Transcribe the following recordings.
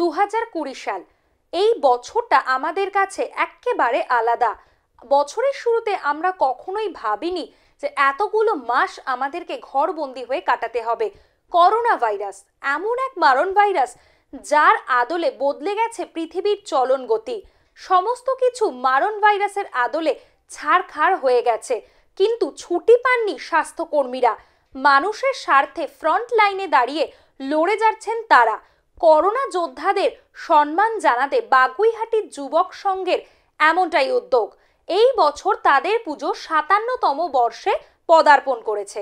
2020 সাল। এই বছরটা আমাদের কাছে একেবারে আলাদা। বছরের শুরুতে আমরা কখনোই ভাবিনি যে এতগুলো মাস আমাদেরকে ঘরবন্দি হয়ে কাটাতে হবে। করোনা ভাইরাস এমন এক মারণ ভাইরাস যার আদলে বদলে গেছে পৃথিবীর চলন গতি। সমস্ত কিছু মারণ ভাইরাসের আদলে ছাড়খাড় হয়ে গেছে, কিন্তু ছুটি পাননি স্বাস্থ্যকর্মীরা। মানুষের স্বার্থে ফ্রন্ট লাইনে দাঁড়িয়ে লড়ে যাচ্ছেন তারা। করোনা যোদ্ধাদের সম্মান জানাতে বাগুইহাটির যুবক সংঘের এমনটাই উদ্যোগ। এই বছর তাদের পুজো 57তম বর্ষে পদার্পণ করেছে।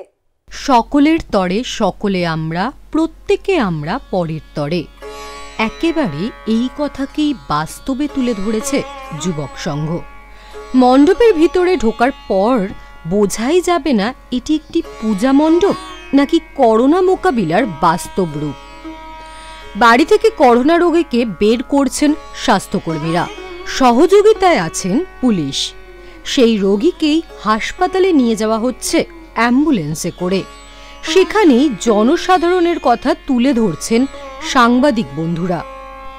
সকলের তরে সকলে আমরা, প্রত্যেকে আমরা পরের তরে। একেবারে এই কথাকেই বাস্তবে তুলে ধরেছে যুবক সংঘ। মণ্ডপের ভিতরে ঢোকার পর বোঝাই যাবে না এটি একটি পূজা মণ্ডপ নাকি করোনা মোকাবিলার বাস্তব রূপ। বাড়ি থেকে করোনা রোগীকে বের করছেন স্বাস্থ্যকর্মীরা, সহযোগিতায় আছেন পুলিশ। সেই রোগীকেই হাসপাতালে নিয়ে যাওয়া হচ্ছে অ্যাম্বুলেন্সে করে। সেখানেই জনসাধারণের কথা তুলে ধরছেন সাংবাদিক বন্ধুরা।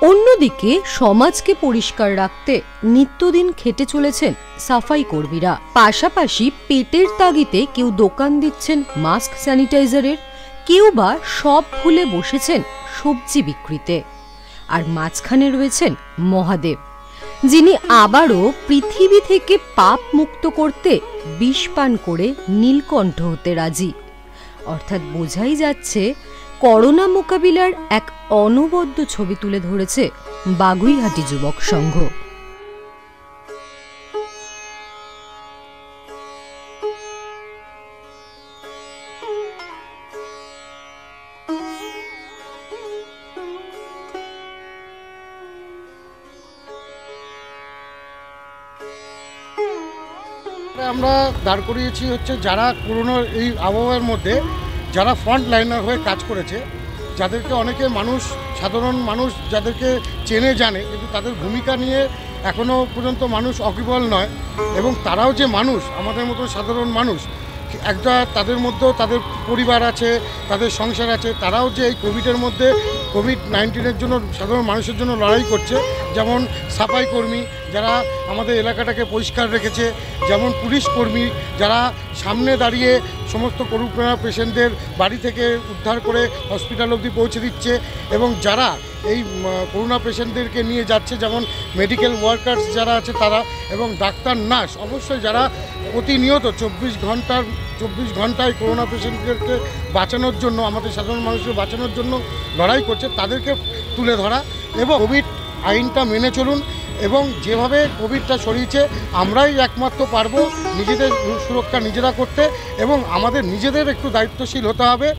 অন্যদিকে সমাজকে পরিষ্কার রাখতে নিত্যদিন খেটে চলেছেন সাফাই কর্মীরা। পাশাপাশি পেটের তাগিতে কেউ দোকান দিচ্ছেন মাস্ক স্যানিটাইজারের, কেউ বা সব ভুলে বসেছেন সবজি বিক্রিতে। আর মাঝখানে রয়েছেন মহাদেব, যিনি আবারও পৃথিবী থেকে পাপ মুক্ত করতে বিষ পান করে নীলকণ্ঠ হতে রাজি। অর্থাৎ বোঝাই যাচ্ছে করোনা মোকাবিলার এক অনবদ্য ছবি তুলে ধরেছে বাগুইহাটি যুবক সংঘ। আমরা দাঁড় করিয়েছি হচ্ছে যারা করোনার এই আবহাওয়ার মধ্যে যারা ফ্রন্ট লাইনার হয়ে কাজ করেছে, যাদেরকে অনেকে মানুষ, সাধারণ মানুষ যাদেরকে চেনে জানে, কিন্তু তাদের ভূমিকা নিয়ে এখনও পর্যন্ত মানুষ অকিবল নয়। এবং তারাও যে মানুষ, আমাদের মতো সাধারণ মানুষ, একটা তাদের মধ্যেও তাদের পরিবার আছে, তাদের সংসার আছে, তারাও যে এই কোভিডের মধ্যে কোভিড-19-এর জন্য সাধারণ মানুষের জন্য লড়াই করছে। যেমন সাফাই কর্মী যারা আমাদের এলাকাটাকে পরিষ্কার রেখেছে, যেমন পুলিশ কর্মী যারা সামনে দাঁড়িয়ে সমস্ত করোনা পেশেন্টদের বাড়ি থেকে উদ্ধার করে হসপিটাল অবধি পৌঁছে দিচ্ছে, এবং যারা এই করোনা পেশেন্টদেরকে নিয়ে যাচ্ছে, যেমন মেডিকেল ওয়ার্কার্স যারা আছে তারা, এবং ডাক্তার নার্স অবশ্যই যারা প্রতিনিয়ত 24 ঘন্টায় করোনা পেশেন্টদেরকে বাঁচানোর জন্য, আমাদের সাধারণ মানুষকে বাঁচানোর জন্য লড়াই করছে, তাদেরকে তুলে ধরা। এবং কোভিড আইনটা মেনে চলুন, এবং যেভাবে কোভিডটা ছড়িয়েছে আমরাই একমাত্র পারবো নিজেদের সুরক্ষা নিজেরা করতে, এবং আমাদের নিজেদের একটু দায়িত্বশীল হতে হবে।